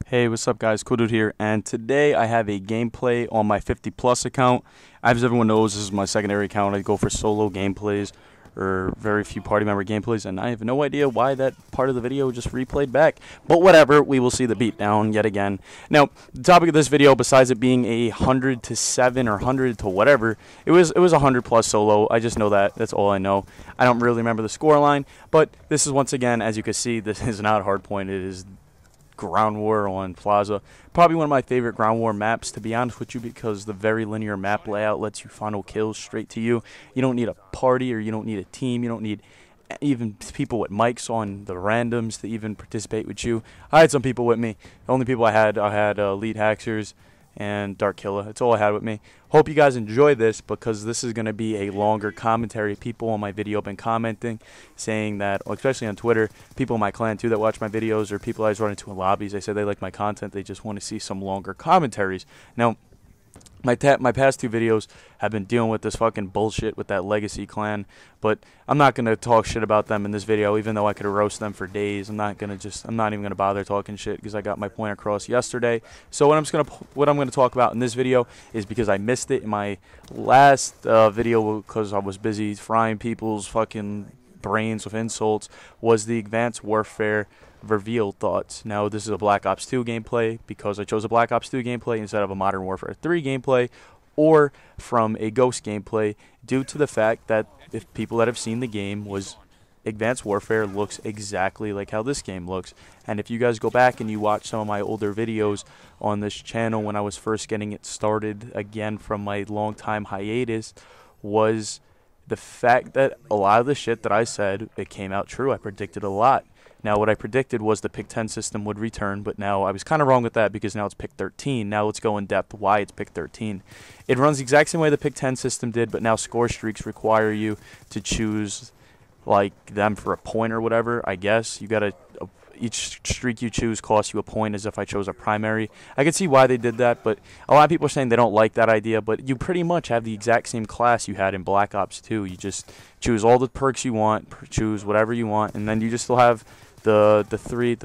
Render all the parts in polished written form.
Hey, what's up, guys? Cool Dude here, and today I have a gameplay on my 50 plus account. As everyone knows, this is my secondary account. I go for solo gameplays or very few party member gameplays, and I have no idea why that part of the video just replayed back. But whatever, we will see the beatdown yet again. Now, the topic of this video, besides it being a 100 to 7 or 100 to whatever, it was 100 plus solo. I just know that. That's all I know. I don't really remember the score line, but this is once again, as you can see, this is not Hardpoint. It is Ground War on Plaza. Probably one of my favorite Ground War maps, to be honest with you, because the very linear map layout lets you funnel kills straight to you. You don't need a party, or you don't need a team. You don't need even people with mics on the randoms to even participate with you. I had some people with me. The only people I had Lead Haxers and Dark Killer. That's all I had with me. Hope you guys enjoy this, because this is going to be a longer commentary. People on my video have been commenting, saying that, especially on Twitter, people in my clan too that watch my videos, or people I just run into in lobbies, they say they like my content. They just want to see some longer commentaries. Now, my past two videos have been dealing with this fucking bullshit with that Legacy clan, but I'm not gonna talk shit about them in this video, even though I could roast them for days. I'm not even gonna bother talking shit, because I got my point across yesterday. So what I'm gonna talk about in this video is, because I missed it in my last video because I was busy frying people's fucking brains with insults, was the Advanced Warfare reveal thoughts. Now, this is a Black Ops 2 gameplay because I chose a Black Ops 2 gameplay instead of a Modern Warfare 3 gameplay, or from a Ghost gameplay, due to the fact that, if people that have seen the game, was Advanced Warfare looks exactly like how this game looks. And if you guys go back and you watch some of my older videos on this channel when I was first getting it started again from my long time hiatus, was the fact that a lot of the shit that I said, it came out true. I predicted a lot. Now, what I predicted was the pick 10 system would return, but now I was kind of wrong with that, because now it's pick 13. Now let's go in depth why it's pick 13. It runs the exact same way the pick 10 system did, but now score streaks require you to choose like them for a point or whatever. I guess you gotta, each streak you choose costs you a point, as if I chose a primary. I can see why they did that, but a lot of people are saying they don't like that idea. But you pretty much have the exact same class you had in Black Ops 2. You just choose all the perks you want, choose whatever you want, and then you just still have the three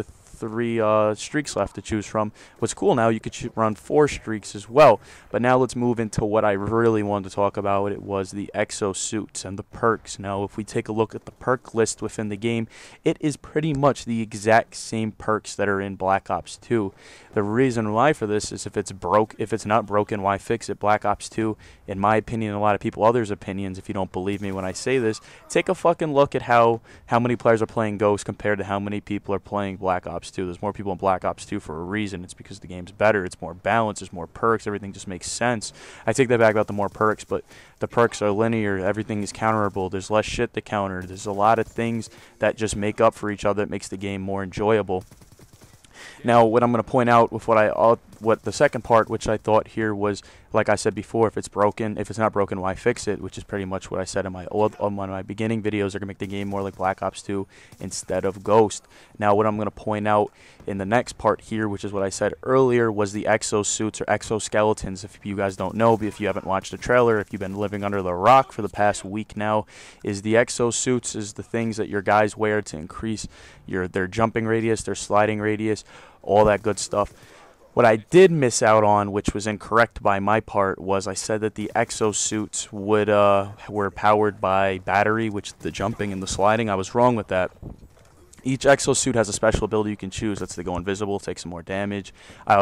streaks left to choose from. What's cool now, you could run 4 streaks as well. But now let's move into what I really wanted to talk about. It was the exosuits and the perks. Now, if we take a look at the perk list within the game, it is pretty much the exact same perks that are in Black Ops 2. The reason why for this is, if it's not broken, why fix it? Black Ops 2, in my opinion, and a lot of people others' opinions, if you don't believe me when I say this, take a fucking look at how many players are playing Ghost compared to how many people are playing Black Ops 2. There's more people in Black Ops 2 for a reason. It's because the game's better. It's more balanced. There's more perks. Everything just makes sense. I take that back about the more perks, but the perks are linear. Everything is counterable. There's less shit to counter. There's a lot of things that just make up for each other. That makes the game more enjoyable. Now, what I'm going to point out with what the second part, which I thought here was, like I said before, if it's not broken, why fix it? Which is pretty much what I said in on my beginning videos. They're going to make the game more like Black Ops 2 instead of Ghost. Now, what I'm going to point out in the next part here, which is what I said earlier, was the exosuits or exoskeletons. If you guys don't know, if you haven't watched the trailer, if you've been living under the rock for the past week now, is the exosuits is the things that your guys wear to increase their jumping radius, their sliding radius, all that good stuff. What I did miss out on, which was incorrect by my part, was I said that the exosuits were powered by battery, which the jumping and the sliding, I was wrong with that. Each exosuit has a special ability you can choose. That's to go invisible, take some more damage,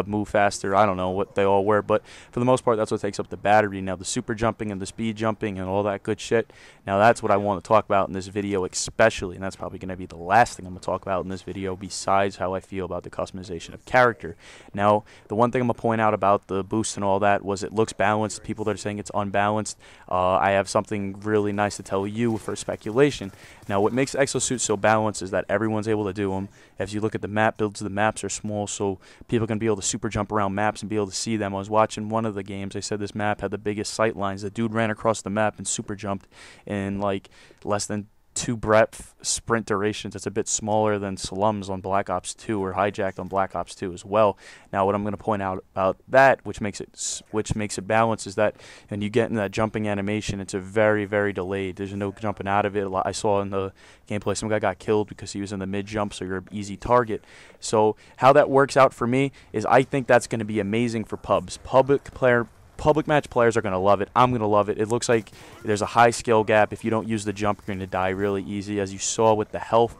move faster. I don't know what they all were, but for the most part, that's what takes up the battery. Now, the super jumping and the speed jumping and all that good shit, now that's what I want to talk about in this video especially, and that's probably going to be the last thing I'm going to talk about in this video, besides how I feel about the customization of character. Now, the one thing I'm going to point out about the boost and all that was it looks balanced. People that are saying it's unbalanced, I have something really nice to tell you for speculation. Now, what makes exosuits so balanced is that everyone's able to do them. As you look at the map builds, the maps are small, so people can be able to super jump around maps and be able to see them. I was watching one of the games. They said this map had the biggest sight lines. The dude ran across the map and super jumped in like less than 2 breadth sprint durations. It's a bit smaller than Slums on Black Ops 2 or Hijacked on Black Ops 2 as well. Now, what I'm going to point out about that, which makes it balanced, is that when you get in that jumping animation, it's a very, very delayed. There's no jumping out of it. I saw in the gameplay some guy got killed because he was in the mid jump, so you're an easy target. So how that works out for me is I think that's going to be amazing for pubs. Public match players are going to love it. I'm going to love it. It looks like there's a high skill gap. If you don't use the jump, you're going to die really easy. As you saw with the health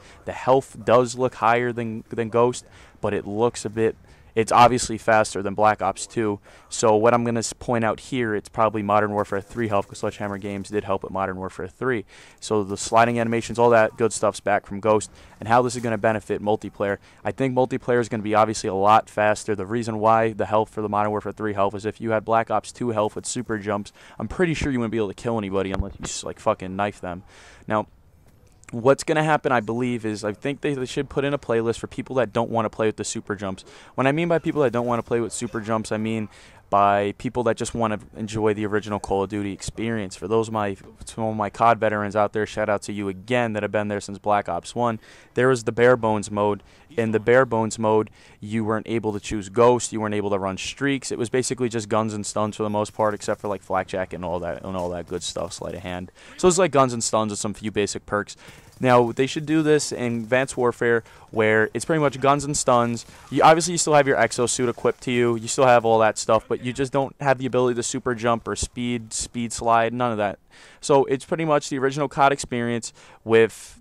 does look higher than Ghost, but it looks a bit... It's obviously faster than Black Ops 2. So what I'm going to point out here, it's probably Modern Warfare 3 health, because Sledgehammer Games did help with Modern Warfare 3. So the sliding animations, all that good stuff's back from Ghost. And how this is going to benefit multiplayer. I think multiplayer is going to be obviously a lot faster. The reason why the health for the Modern Warfare 3 health is if you had Black Ops 2 health with super jumps, I'm pretty sure you wouldn't be able to kill anybody unless you just like fucking knife them. Now, what's going to happen, I believe, is I think they should put in a playlist for people that don't want to play with the super jumps. When I mean by people that don't want to play with super jumps, I mean by people that just want to enjoy the original Call of Duty experience. For those some of my COD veterans out there, shout out to you again that have been there since Black Ops 1. There was the bare bones mode. In the bare bones mode, you weren't able to choose Ghost, you weren't able to run streaks. It was basically just guns and stuns for the most part, except for like Flakjack and all that good stuff, sleight of hand. So it's like guns and stuns with some few basic perks. Now, they should do this in Advanced Warfare, where it's pretty much guns and stuns. Obviously, you still have your exosuit equipped to you. You still have all that stuff, but you just don't have the ability to super jump or speed slide, none of that. So it's pretty much the original COD experience with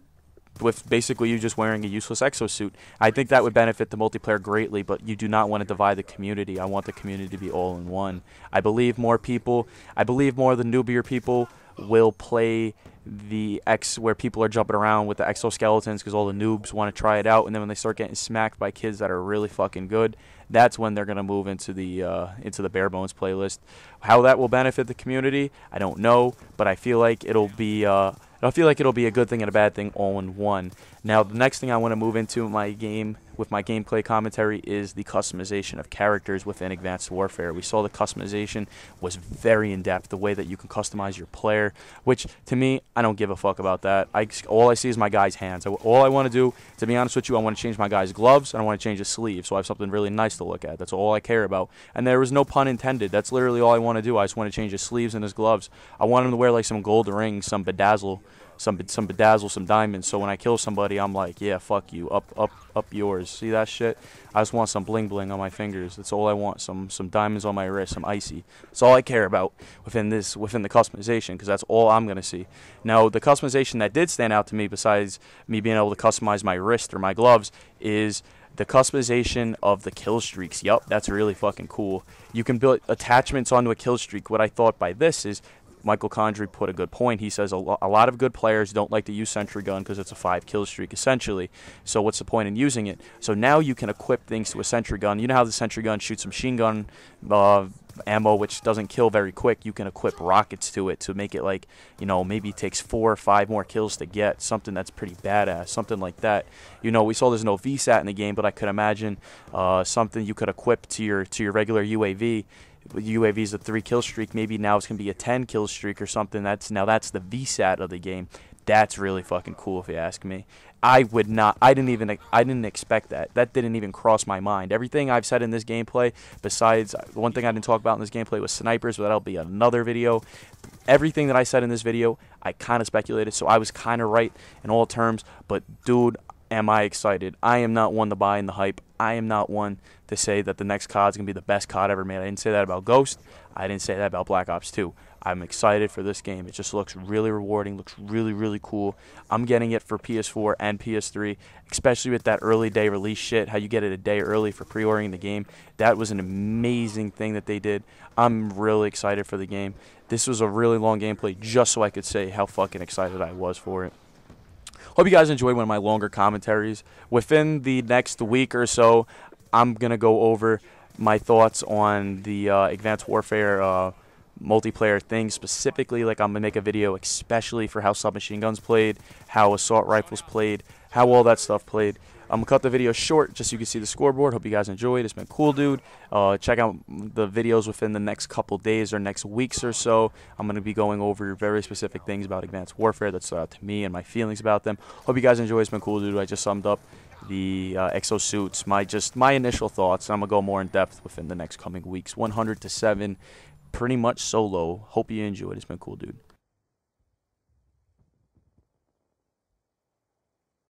basically you just wearing a useless exosuit. I think that would benefit the multiplayer greatly, but you do not want to divide the community. I want the community to be all in one. I believe more of the noobier people will play the where people are jumping around with the exoskeletons because all the noobs want to try it out, and then when they start getting smacked by kids that are really fucking good, that's when they're going to move into the bare bones playlist. How that will benefit the community, I don't know, but I feel like it'll be a good thing and a bad thing all in one. Now, the next thing I want to move into with my gameplay commentary is the customization of characters within Advanced Warfare. We saw the customization was very in-depth, the way that you can customize your player, which, to me, I don't give a fuck about that. All I see is my guy's hands. All I want to do, to be honest with you, I want to change my guy's gloves, and I want to change his sleeves, so I have something really nice to look at. That's all I care about. And there was no pun intended. That's literally all I want to do. I just want to change his sleeves and his gloves. I want him to wear, like, some gold rings, some bedazzle, some diamonds, so when I kill somebody, I'm like, yeah, fuck you, up yours. See that shit? I just want some bling bling on my fingers. That's all I want. Some diamonds on my wrist, some icy. That's all I care about within the customization, because that's all I'm gonna see. Now, the customization that did stand out to me, besides me being able to customize my wrist or my gloves, is the customization of the kill streaks. Yup, that's really fucking cool. You can build attachments onto a kill streak. What I thought by this is, Michael Condrey put a good point. He says a lot of good players don't like to use Sentry Gun because it's a 5 kill streak, essentially. So what's the point in using it? So now you can equip things to a Sentry Gun. You know how the Sentry Gun shoots machine gun ammo, which doesn't kill very quick. You can equip rockets to it to make it like, maybe it takes 4 or 5 more kills to get something that's pretty badass, something like that. We saw there's no VSAT in the game, but I could imagine something you could equip to your regular UAV. UAV is a 3 kill streak. Maybe now it's gonna be a 10 kill streak or something. That's the VSAT of the game. That's really fucking cool if you ask me. I didn't expect that. That didn't even cross my mind. Everything I've said in this gameplay, besides one thing I didn't talk about in this gameplay was snipers, but that'll be another video. Everything that I said in this video, I kind of speculated, so I was kind of right in all terms. But dude, am I excited. I am not one to buy in the hype. I am not one to say that the next COD is going to be the best COD ever made. I didn't say that about Ghost. I didn't say that about Black Ops 2. I'm excited for this game. It just looks really rewarding, looks really, really cool. I'm getting it for PS4 and PS3, especially with that early day release shit, how you get it a day early for pre-ordering the game. That was an amazing thing that they did. I'm really excited for the game. This was a really long gameplay just so I could say how fucking excited I was for it. Hope you guys enjoyed one of my longer commentaries. Within the next week or so, I'm going to go over my thoughts on the Advanced Warfare multiplayer thing. Specifically, like, I'm going to make a video especially for how submachine guns played, how assault rifles played, how all that stuff played. I'm going to cut the video short just so you can see the scoreboard. Hope you guys enjoyed. It's been cool, dude. Check out the videos within the next couple days or next weeks or so. I'm going to be going over very specific things about Advanced Warfare that stood out to me and my feelings about them. Hope you guys enjoy. It's been cool, dude. I just summed up the exosuits, my initial thoughts. I'm going to go more in depth within the next coming weeks. 100 to 7, pretty much solo. Hope you enjoyed. It's been cool, dude.